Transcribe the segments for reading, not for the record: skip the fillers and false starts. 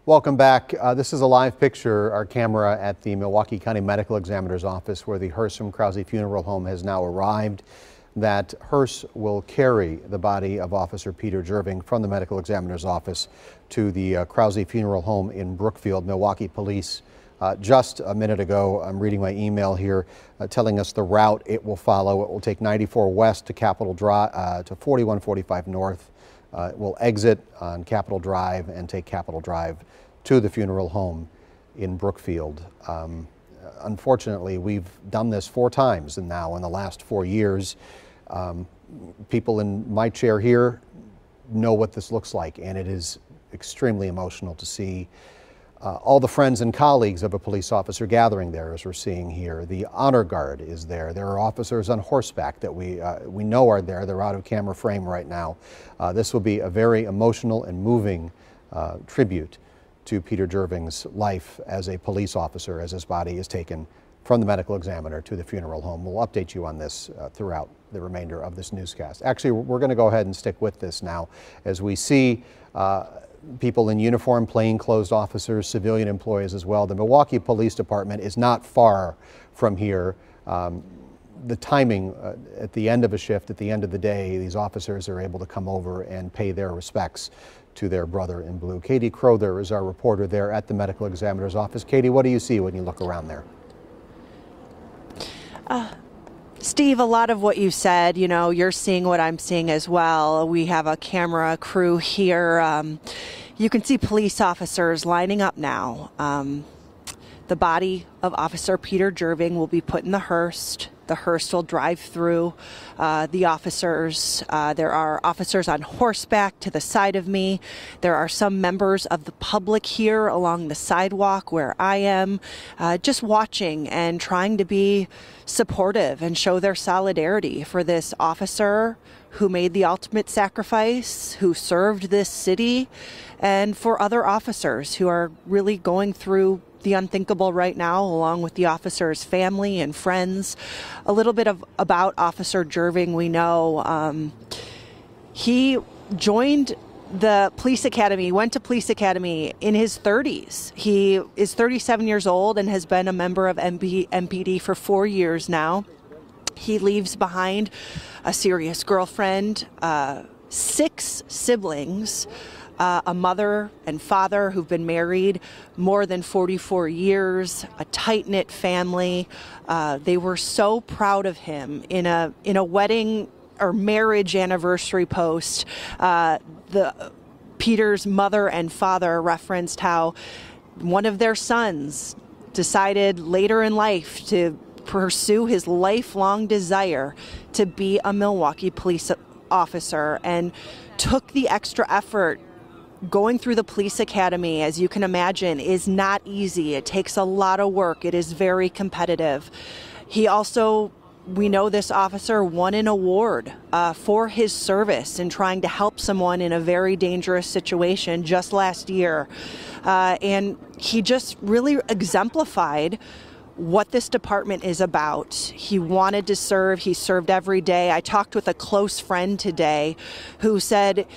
Welcome back. This is a live picture, our camera at the Milwaukee County Medical Examiner's office, where the hearse from Krause Funeral Home has now arrived. That hearse will carry the body of Officer Peter Jerving from the Medical Examiner's office to the Krause Funeral Home in Brookfield. Milwaukee Police, just a minute ago, I'm reading my email here, telling us the route it will follow. It will take 94 West to Capitol Drive, to 4145 North. It will exit on Capitol Drive and take Capitol Drive to the funeral home in Brookfield. Unfortunately, we've done this 4 times now in the last 4 years. People in my chair here know what this looks like, and it is extremely emotional to see all the friends and colleagues of a police officer gathering there, as we're seeing here. The honor guard is there. There are officers on horseback that we know are there. They're out of camera frame right now. This will be a very emotional and moving tribute to Peter Jerving's life as a police officer, as his body is taken from the medical examiner to the funeral home. We'll update you on this throughout the remainder of this newscast. Actually, we're going to go ahead and stick with this now as we see people in uniform, plainclothes officers, civilian employees as well. The Milwaukee Police Department is not far from here. The timing at the end of a shift, at the end of the day, these officers are able to come over and pay their respects to their brother in blue. Katie Crowther is our reporter there at the medical examiner's office. Katie, what do you see when you look around there? Steve, a lot of what you said, you know, you're seeing what I'm seeing as well. We have a camera crew here. You can see police officers lining up now. The body of Officer Peter Jerving will be put in the hearse. The hearse will drive through the officers. There are officers on horseback to the side of me. There are some members of the public here along the sidewalk where I am, just watching and trying to be supportive and show their solidarity for this officer who made the ultimate sacrifice, who served this city, and for other officers who are really going through the unthinkable right now, along with the officer's family and friends. A little bit about Officer Jerving. We know he joined the police academy, went to police academy in his 30s. He is 37 years old and has been a member of MPD for 4 years now. He leaves behind a serious girlfriend, 6 siblings, a mother and father who've been married more than 44 years, a tight-knit family. They were so proud of him. In a wedding or marriage anniversary post, Peter's mother and father referenced how one of their sons decided later in life to pursue his lifelong desire to be a Milwaukee police officer and took the extra effort. Going through the police academy, as you can imagine, is not easy. It takes a lot of work. It is very competitive. He also, we know this officer won an award for his service in trying to help someone in a very dangerous situation just last year. And he just really exemplified what this department is about. He wanted to serve. He served every day. I talked with a close friend today who said,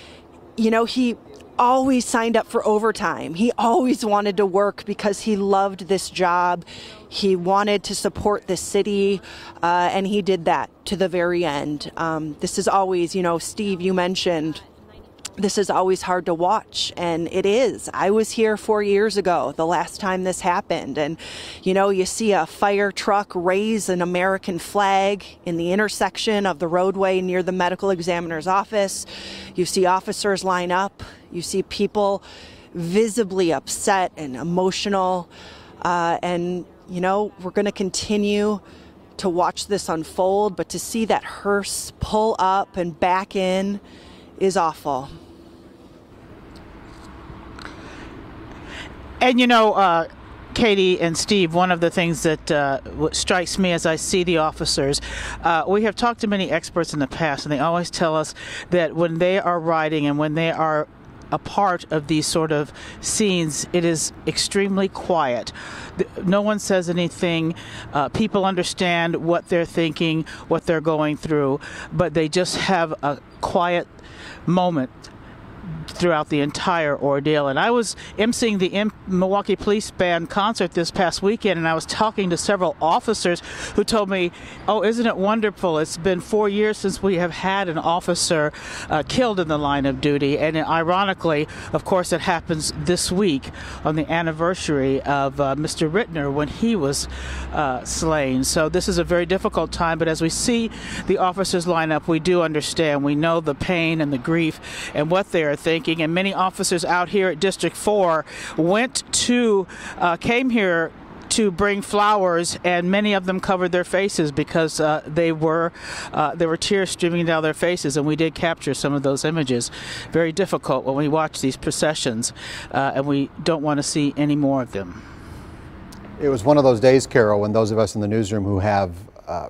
you know, he always signed up for overtime. He always wanted to work because he loved this job. He wanted to support the city, and he did that to the very end. This is always, you know, Steve, you mentioned, this is always hard to watch, and it is. I was here 4 years ago, the last time this happened, and you know, you see a fire truck raise an American flag in the intersection of the roadway near the medical examiner's office. You see officers line up. You see people visibly upset and emotional, and you know, we're going to continue to watch this unfold, but to see that hearse pull up and back in is awful. And you know, Katie and Steve, one of the things that strikes me as I see the officers, we have talked to many experts in the past, and they always tell us that when they are riding and when they are a part of these sort of scenes, it is extremely quiet. No one says anything. People understand what they're thinking, what they're going through, but they just have a quiet moment throughout the entire ordeal. And I was emceeing the Milwaukee Police Band concert this past weekend, and I was talking to several officers who told me, oh, isn't it wonderful? It's been 4 years since we have had an officer killed in the line of duty. And ironically, of course, it happens this week on the anniversary of Mr. Rittner when he was slain. So this is a very difficult time, but as we see the officers line up, we do understand. We know the pain and the grief and what they are thinking. And many officers out here at District 4 came here to bring flowers, and many of them covered their faces because there were tears streaming down their faces, and we did capture some of those images. Very difficult when we watch these processions, and we don't want to see any more of them. It was one of those days, Carol, when those of us in the newsroom who have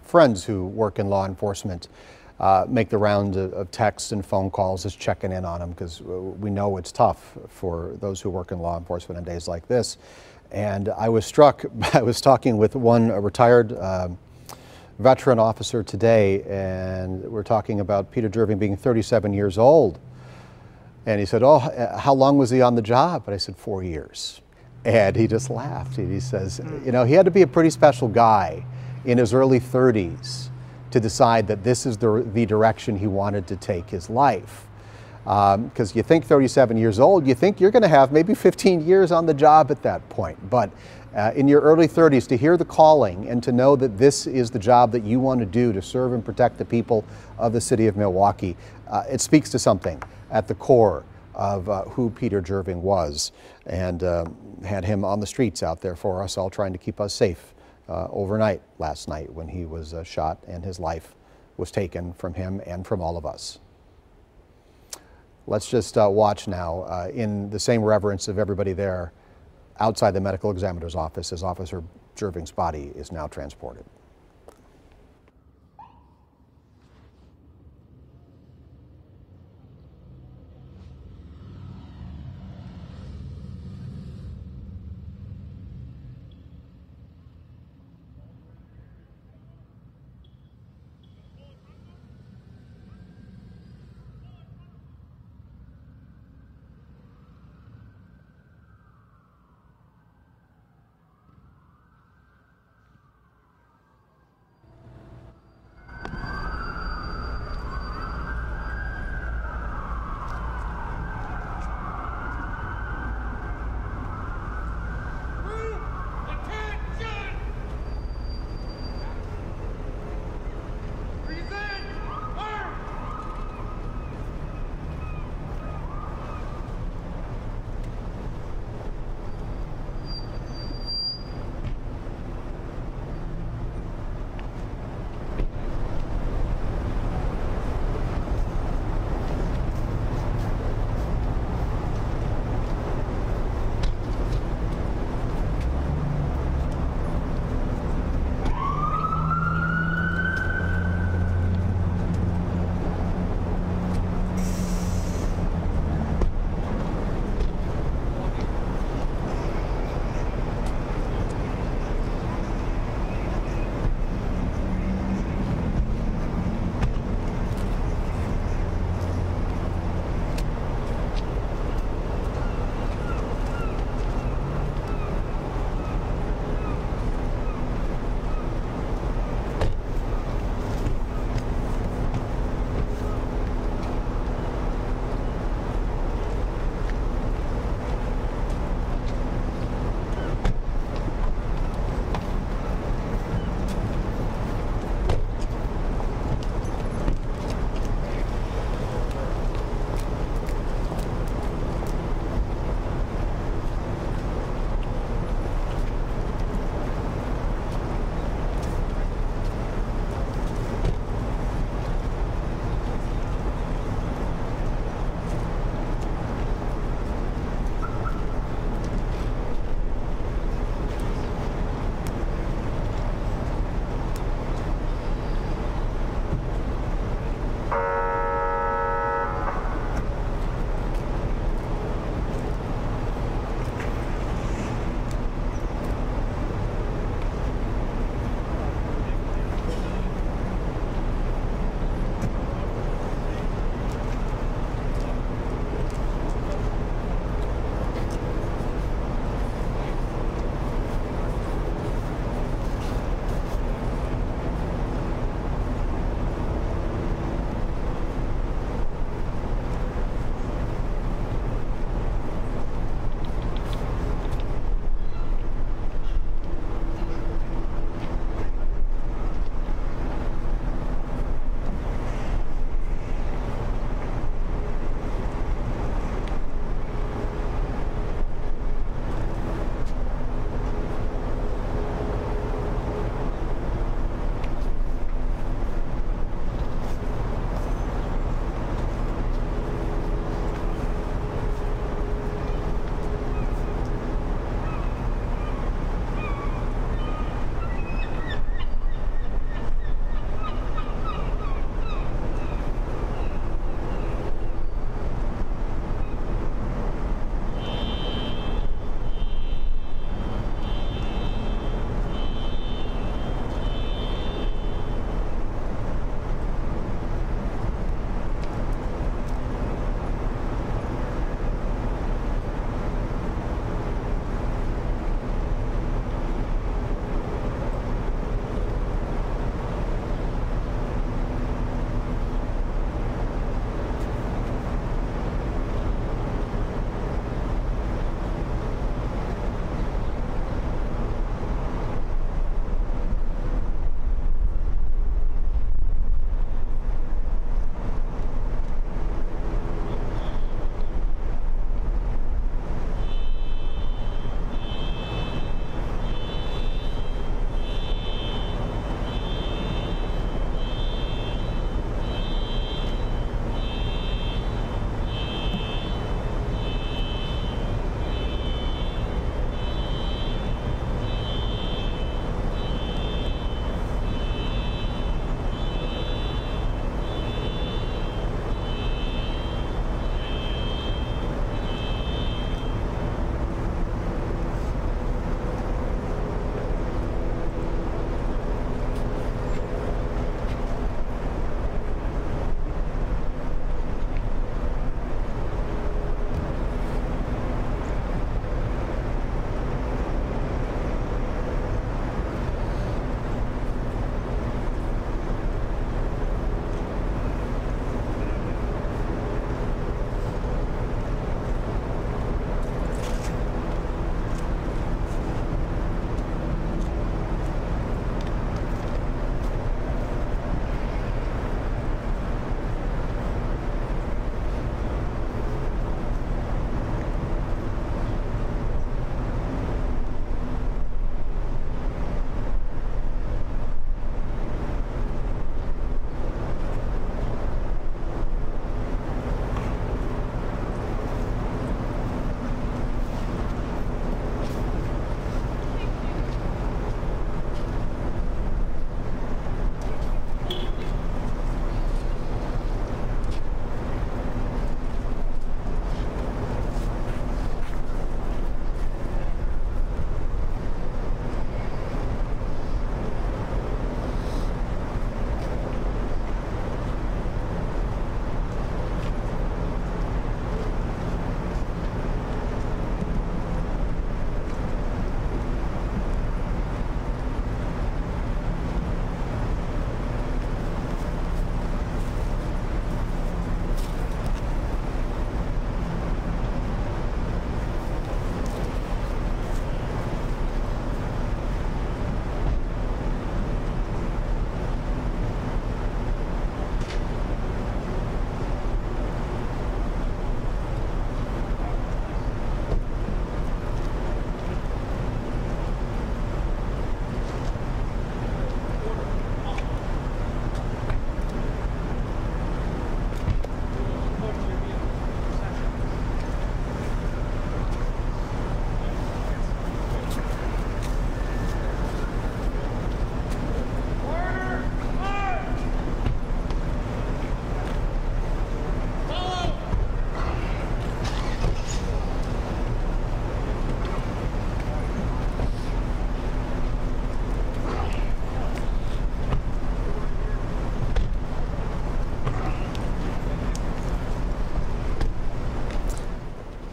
friends who work in law enforcement make the round of texts and phone calls, just checking in on them, because we know it's tough for those who work in law enforcement on days like this. And I was struck, I was talking with a retired veteran officer today, and we're talking about Peter Jerving being 37 years old. And he said, oh, how long was he on the job? And I said, 4 years. And he just laughed. And he says, you know, he had to be a pretty special guy in his early 30s to decide that this is the direction he wanted to take his life. Because you think 37 years old, you think you're going to have maybe 15 years on the job at that point. But in your early 30s, to hear the calling and to know that this is the job that you want to do to serve and protect the people of the city of Milwaukee, it speaks to something at the core of who Peter Jerving was, and had him on the streets out there for us all, trying to keep us safe overnight last night when he was shot and his life was taken from him and from all of us. Let's just watch now in the same reverence of everybody there outside the medical examiner's office as Officer Jerving's body is now transported.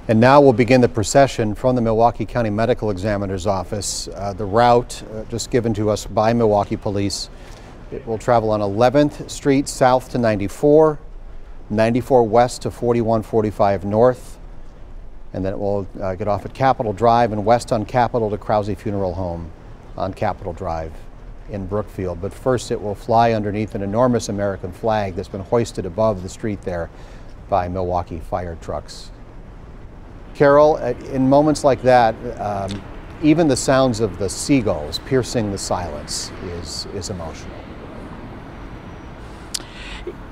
And now we'll begin the procession from the Milwaukee County Medical Examiner's Office. The route just given to us by Milwaukee Police. It will travel on 11th Street south to 94, 94 west to 4145 north, and then it will get off at Capitol Drive and west on Capitol to Krause Funeral Home on Capitol Drive in Brookfield. But first it will fly underneath an enormous American flag that's been hoisted above the street there by Milwaukee fire trucks. Carol, in moments like that, even the sounds of the seagulls piercing the silence is emotional.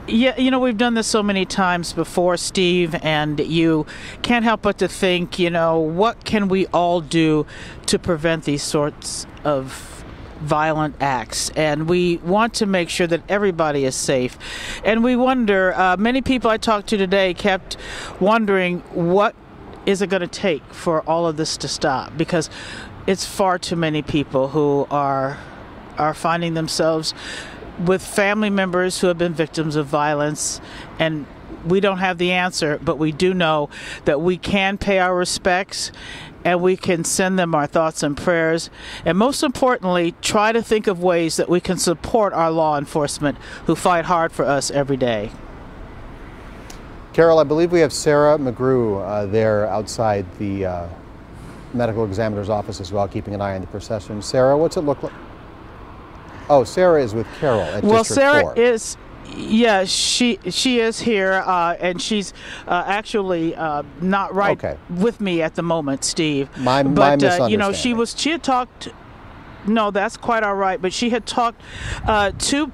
Yeah, you know, we've done this so many times before, Steve, and you can't help but to think, you know, what can we all do to prevent these sorts of violent acts? And we want to make sure that everybody is safe. And we wonder, many people I talked to today kept wondering, what is it going to take for all of this to stop? Because it's far too many people who are finding themselves with family members who have been victims of violence, and we don't have the answer, but we do know that we can pay our respects and we can send them our thoughts and prayers, and most importantly, try to think of ways that we can support our law enforcement who fight hard for us every day. Carol, I believe we have Sarah McGrew there outside the medical examiner's office as well, keeping an eye on the procession. Sarah, what's it look like? Oh, Sarah is with Carol at well, District Sarah 4. is, yeah, she is here, and she's actually not right with me at the moment, Steve. My misunderstanding. You know, she had talked. No, that's quite all right. But she had talked to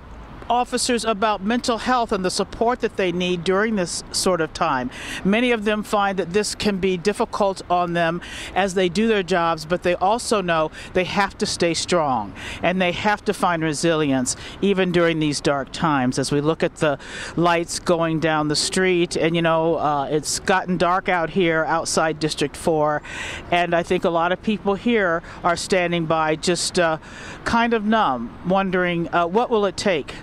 officers about mental health and the support that they need during this sort of time. Many of them find that this can be difficult on them as they do their jobs, but they also know they have to stay strong and they have to find resilience even during these dark times. As we look at the lights going down the street, and you know, it's gotten dark out here outside District 4, and I think a lot of people here are standing by just kind of numb, wondering what will it take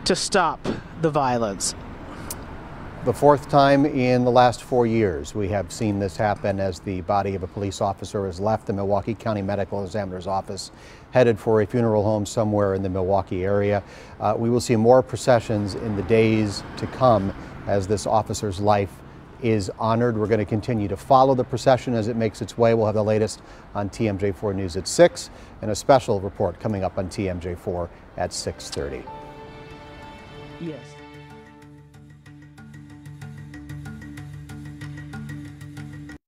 to stop the violence. The fourth time in the last 4 years we have seen this happen, as the body of a police officer has left the Milwaukee County Medical Examiner's Office, headed for a funeral home somewhere in the Milwaukee area. We will see more processions in the days to come as this officer's life is honored. We're going to continue to follow the procession as it makes its way. We'll have the latest on TMJ4 News at 6 and a special report coming up on TMJ4 at 6:30. Yes.